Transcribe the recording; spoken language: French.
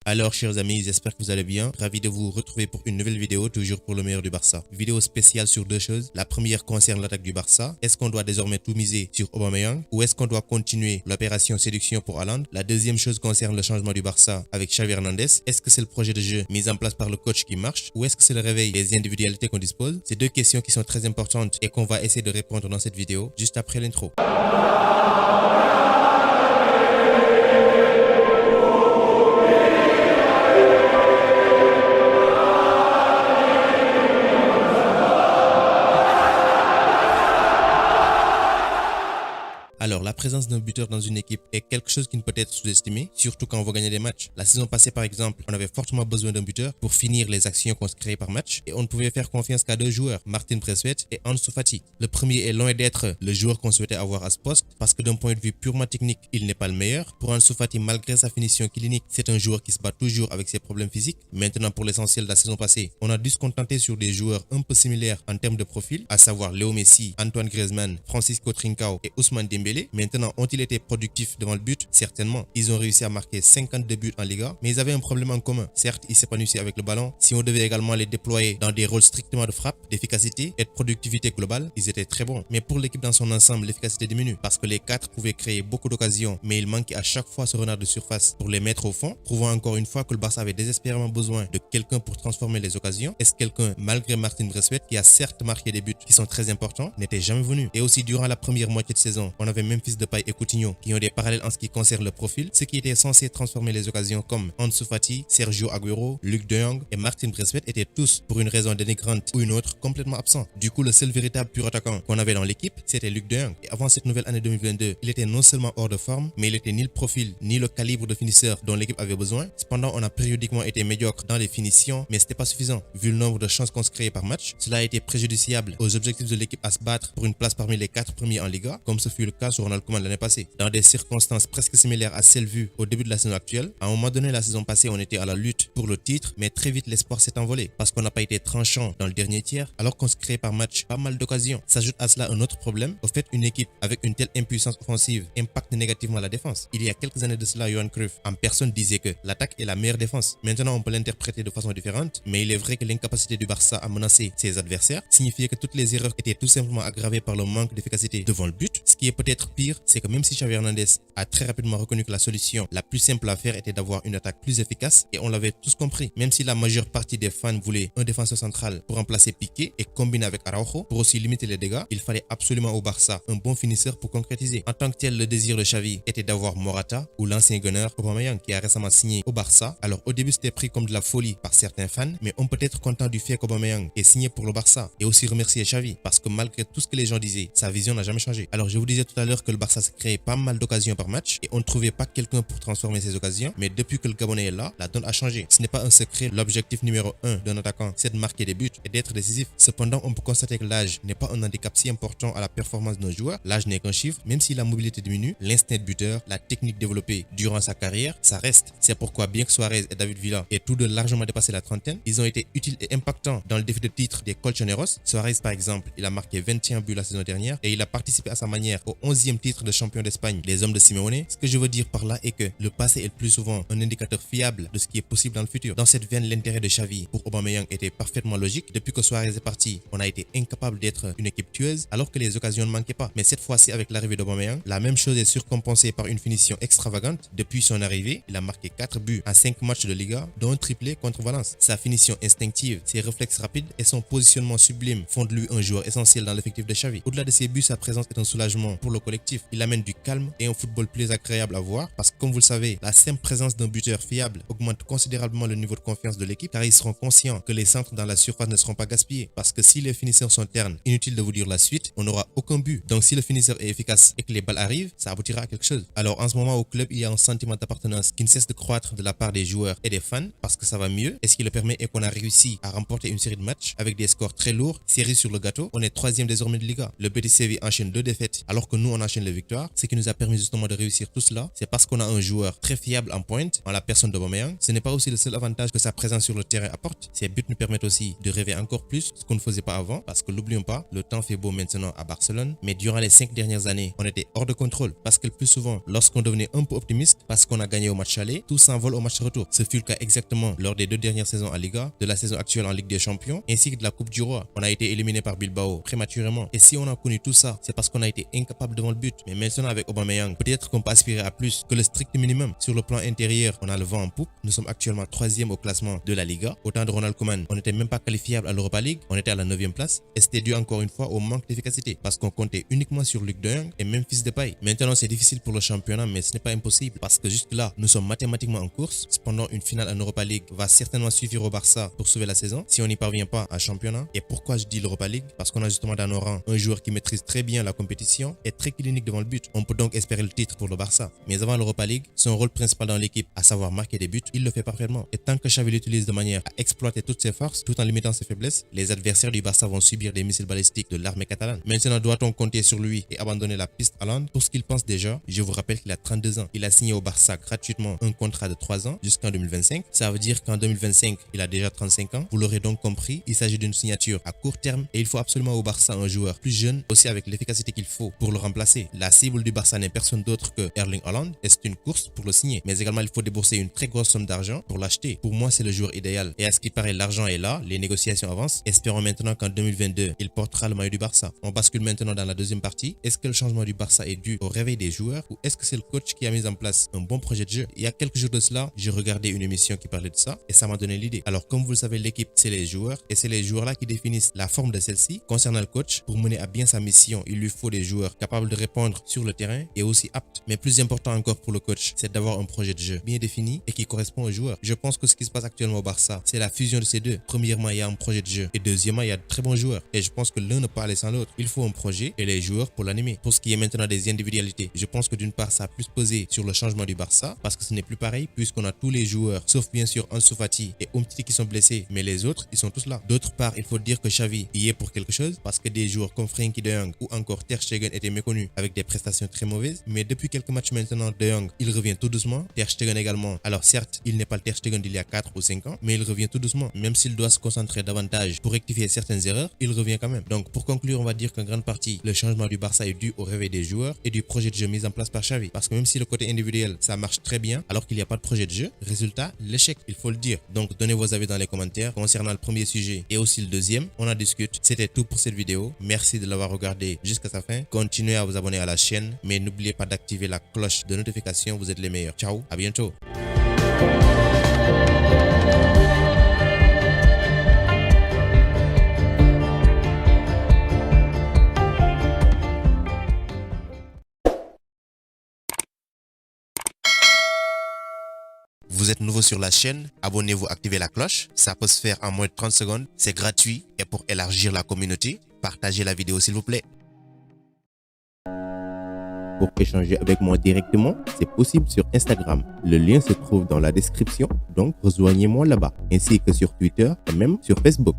Alors chers amis, j'espère que vous allez bien. Ravi de vous retrouver pour une nouvelle vidéo, toujours pour le meilleur du Barça. Vidéo spéciale sur deux choses. La première concerne l'attaque du Barça. Est-ce qu'on doit désormais tout miser sur Aubameyang ou est-ce qu'on doit continuer l'opération séduction pour Haaland? La deuxième chose concerne le changement du Barça avec Xavi Hernandez. Est-ce que c'est le projet de jeu mis en place par le coach qui marche ou est-ce que c'est le réveil des individualités qu'on dispose? C'est deux questions qui sont très importantes et qu'on va essayer de répondre dans cette vidéo juste après l'intro. Alors, la présence d'un buteur dans une équipe est quelque chose qui ne peut être sous-estimé, surtout quand on veut gagner des matchs. La saison passée, par exemple, on avait fortement besoin d'un buteur pour finir les actions qu'on se créait par match et on ne pouvait faire confiance qu'à deux joueurs, Martin Braithwaite et Ansu Fati. Le premier est loin d'être le joueur qu'on souhaitait avoir à ce poste parce que d'un point de vue purement technique, il n'est pas le meilleur. Pour Ansu Fati, malgré sa finition clinique, c'est un joueur qui se bat toujours avec ses problèmes physiques. Maintenant, pour l'essentiel de la saison passée, on a dû se contenter sur des joueurs un peu similaires en termes de profil, à savoir Léo Messi, Antoine Griezmann, Francisco Trincao et Ousmane Dembélé. Maintenant, ont-ils été productifs devant le but? Certainement. Ils ont réussi à marquer 52 buts en Liga, mais ils avaient un problème en commun. Certes, ils s'épanouissaient avec le ballon. Si on devait également les déployer dans des rôles strictement de frappe, d'efficacité et de productivité globale, ils étaient très bons. Mais pour l'équipe dans son ensemble, l'efficacité diminue parce que les quatre pouvaient créer beaucoup d'occasions, mais il manquait à chaque fois ce renard de surface pour les mettre au fond, prouvant encore une fois que le Barça avait désespérément besoin de quelqu'un pour transformer les occasions. Est-ce quelqu'un, malgré Martin Braithwaite, qui a certes marqué des buts qui sont très importants, n'était jamais venu? Et aussi, durant la première moitié de saison, on avait Memphis Depay et Coutinho qui ont des parallèles en ce qui concerne le profil, ce qui était censé transformer les occasions comme Ansu Fati, Sergio Aguero, Luuk de Jong et Martin Braithwaite étaient tous, pour une raison dénigrante ou une autre, complètement absents. Du coup, le seul véritable pur attaquant qu'on avait dans l'équipe, c'était Luuk de Jong. Et avant cette nouvelle année 2022, il était non seulement hors de forme, mais il était ni le profil, ni le calibre de finisseur dont l'équipe avait besoin. Cependant, on a périodiquement été médiocre dans les finitions, mais c'était pas suffisant. Vu le nombre de chances qu'on se créait par match, cela a été préjudiciable aux objectifs de l'équipe à se battre pour une place parmi les 4 premiers en Liga, comme ce fut le cas sur Ronald Koeman l'année passée. Dans des circonstances presque similaires à celles vues au début de la saison actuelle, à un moment donné la saison passée, on était à la lutte pour le titre, mais très vite l'espoir s'est envolé parce qu'on n'a pas été tranchant dans le dernier tiers, alors qu'on se créait par match pas mal d'occasions. S'ajoute à cela un autre problème, au fait une équipe avec une telle impuissance offensive impacte négativement la défense. Il y a quelques années de cela, Johan Cruyff en personne disait que l'attaque est la meilleure défense. Maintenant on peut l'interpréter de façon différente, mais il est vrai que l'incapacité du Barça à menacer ses adversaires signifiait que toutes les erreurs étaient tout simplement aggravées par le manque d'efficacité devant le but. Ce qui est peut-être pire, c'est que même si Xavi Hernandez a très rapidement reconnu que la solution la plus simple à faire était d'avoir une attaque plus efficace et on l'avait tous compris. Même si la majeure partie des fans voulaient un défenseur central pour remplacer Piqué et combiner avec Araujo pour aussi limiter les dégâts, il fallait absolument au Barça un bon finisseur pour concrétiser. En tant que tel, le désir de Xavi était d'avoir Morata ou l'ancien gunner Aubameyang qui a récemment signé au Barça. Alors au début c'était pris comme de la folie par certains fans, mais on peut être content du fait qu'Aubameyang ait signé pour le Barça et aussi remercier Xavi parce que malgré tout ce que les gens disaient, sa vision n'a jamais changé. Alors je vous disais tout à l'heure que le Barça se créait pas mal d'occasions par match et on ne trouvait pas quelqu'un pour transformer ces occasions, mais depuis que le Gabonais est là, la donne a changé. Ce n'est pas un secret, l'objectif numéro 1 d'un attaquant, c'est de marquer des buts et d'être décisif. Cependant, on peut constater que l'âge n'est pas un handicap si important à la performance d'un joueur. L'âge n'est qu'un chiffre, même si la mobilité diminue, l'instinct de buteur, la technique développée durant sa carrière, ça reste. C'est pourquoi bien que Suarez et David Villa aient tous deux largement dépassé la trentaine, ils ont été utiles et impactants dans le défi de titre des Colchoneros. Suarez par exemple, il a marqué 21 buts la saison dernière et il a participé à sa manière au 11e titre de champion d'Espagne des hommes de Simeone. Ce que je veux dire par là est que le passé est le plus souvent un indicateur fiable de ce qui est possible dans le futur. Dans cette veine, l'intérêt de Xavi pour Aubameyang était parfaitement logique. Depuis que Suarez est parti, on a été incapable d'être une équipe tueuse alors que les occasions ne manquaient pas. Mais cette fois-ci, avec l'arrivée d'Aubameyang, la même chose est surcompensée par une finition extravagante. Depuis son arrivée, il a marqué 4 buts en 5 matchs de Liga, dont un triplé contre Valence. Sa finition instinctive, ses réflexes rapides et son positionnement sublime font de lui un joueur essentiel dans l'effectif de Xavi. Au-delà de ses buts, sa présence est un soulagement pour le collectif. Il amène du calme et un football plus agréable à voir parce que comme vous le savez, la simple présence d'un buteur fiable augmente considérablement le niveau de confiance de l'équipe car ils seront conscients que les centres dans la surface ne seront pas gaspillés parce que si les finisseurs sont ternes, inutile de vous dire la suite, on n'aura aucun but. Donc si le finisseur est efficace et que les balles arrivent, ça aboutira à quelque chose. Alors en ce moment au club, il y a un sentiment d'appartenance qui ne cesse de croître de la part des joueurs et des fans parce que ça va mieux et ce qui le permet est qu'on a réussi à remporter une série de matchs avec des scores très lourds, série sur le gâteau. On est 3e désormais de Liga. Le Betis Séville enchaîne 2 défaites alors que nous on enchaîne les victoires. Ce qui nous a permis justement de réussir tout cela, c'est parce qu'on a un joueur très fiable en pointe, en la personne d'Aubameyang. Ce n'est pas aussi le seul avantage que sa présence sur le terrain apporte. Ses buts nous permettent aussi de rêver encore plus, ce qu'on ne faisait pas avant, parce que n'oublions pas, le temps fait beau maintenant à Barcelone, mais durant les 5 dernières années, année, on était hors de contrôle parce que le plus souvent, lorsqu'on devenait un peu optimiste parce qu'on a gagné au match aller, tout s'envole au match retour. Ce fut le cas exactement lors des 2 dernières saisons en Liga, de la saison actuelle en Ligue des Champions, ainsi que de la Coupe du Roi. On a été éliminé par Bilbao prématurément. Et si on a connu tout ça, c'est parce qu'on a été incapable devant le but. Mais maintenant avec Aubameyang, peut-être qu'on peut aspirer à plus que le strict minimum. Sur le plan intérieur, on a le vent en poupe. Nous sommes actuellement 3e au classement de la Liga. Au temps de Ronald Koeman, on n'était même pas qualifiable à l'Europa League. On était à la 9e place. Et c'était dû encore une fois au manque d'efficacité. Parce qu'on comptait uniquement sur Luc de Jong et Memphis Depay. Maintenant, c'est difficile pour le championnat, mais ce n'est pas impossible. Parce que jusque-là, nous sommes mathématiquement en course. Cependant, une finale en Europa League va certainement suffire au Barça pour sauver la saison si on n'y parvient pas à championnat. Et pourquoi je dis l'Europa League? Parce qu'on a justement dans nos rangs un joueur qui maîtrise très bien la compétition et très clinique devant le but. On peut donc espérer le titre pour le Barça. Mais avant l'Europa League, son rôle principal dans l'équipe, à savoir marquer des buts, il le fait parfaitement. Et tant que Xavi l'utilise de manière à exploiter toutes ses forces tout en limitant ses faiblesses, les adversaires du Barça vont subir des missiles balistiques de l'armée catalane. Maintenant, doit-on compter sur lui et abandonner la piste Haaland? Pour ce qu'il pense déjà, je vous rappelle qu'il a 32 ans. Il a signé au Barça gratuitement un contrat de 3 ans jusqu'en 2025. Ça veut dire qu'en 2025, il a déjà 35 ans. Vous l'aurez donc compris, il s'agit d'une signature à court terme et il faut absolument au Barça un joueur plus jeune, aussi avec l'efficacité qu'il faut pour le remplacer. La cible du Barça n'est personne d'autre que Erling Haaland et c'est une course pour le signer. Mais également, il faut débourser une très grosse somme d'argent pour l'acheter. Pour moi, c'est le joueur idéal. Et à ce qui paraît, l'argent est là, les négociations avancent. Espérons maintenant qu'en 2022, il portera le maillot du Barça. On bascule maintenant dans la deuxième partie. Est-ce que le changement du Barça est dû au réveil des joueurs ou est-ce que c'est le coach qui a mis en place un bon projet de jeu? Il y a quelques jours de cela, j'ai regardé une émission qui parlait de ça et ça m'a donné l'idée. Alors comme vous le savez, l'équipe c'est les joueurs et c'est les joueurs là qui définissent la forme de celle-ci. Concernant le coach, pour mener à bien sa mission, il lui faut des joueurs capables de répondre sur le terrain et aussi aptes. Mais plus important encore pour le coach, c'est d'avoir un projet de jeu bien défini et qui correspond aux joueurs. Je pense que ce qui se passe actuellement au Barça, c'est la fusion de ces deux. Premièrement, il y a un projet de jeu et deuxièmement, il y a de très bons joueurs. Et je pense que l'un ne peut aller sans l'autre. Il faut un projet et les joueurs pour l'animer. Pour ce qui est maintenant des individualités, je pense que d'une part, ça a plus pesé sur le changement du Barça parce que ce n'est plus pareil puisqu'on a tous les joueurs, sauf bien sûr Ansu Fati et Umtiti qui sont blessés, mais les autres, ils sont tous là. D'autre part, il faut dire que Xavi y est pour quelque chose parce que des joueurs comme Frenkie de Jong ou encore Ter Stegen étaient méconnus avec des prestations très mauvaises, mais depuis quelques matchs maintenant, de Jong, il revient tout doucement. Ter Stegen également. Alors certes, il n'est pas le Ter Stegen d'il y a 4 ou 5 ans, mais il revient tout doucement. Même s'il doit se concentrer davantage pour rectifier certaines erreurs, il revient quand même. Donc pour conclure, on va dire qu'en grande partie, le changement du Barça est dû au réveil des joueurs et du projet de jeu mis en place par Xavi. Parce que même si le côté individuel, ça marche très bien, alors qu'il n'y a pas de projet de jeu, résultat, l'échec, il faut le dire. Donc donnez vos avis dans les commentaires concernant le premier sujet et aussi le deuxième. On en discute. C'était tout pour cette vidéo. Merci de l'avoir regardé jusqu'à sa fin. Continuez à vous abonner à la chaîne, mais n'oubliez pas d'activer la cloche de notification. Vous êtes les meilleurs. Ciao, à bientôt. Vous êtes nouveau sur la chaîne, abonnez-vous, activez la cloche. Ça peut se faire en moins de 30 secondes. C'est gratuit et pour élargir la communauté, partagez la vidéo s'il vous plaît. Pour échanger avec moi directement, c'est possible sur Instagram. Le lien se trouve dans la description, donc rejoignez-moi là-bas, ainsi que sur Twitter et même sur Facebook.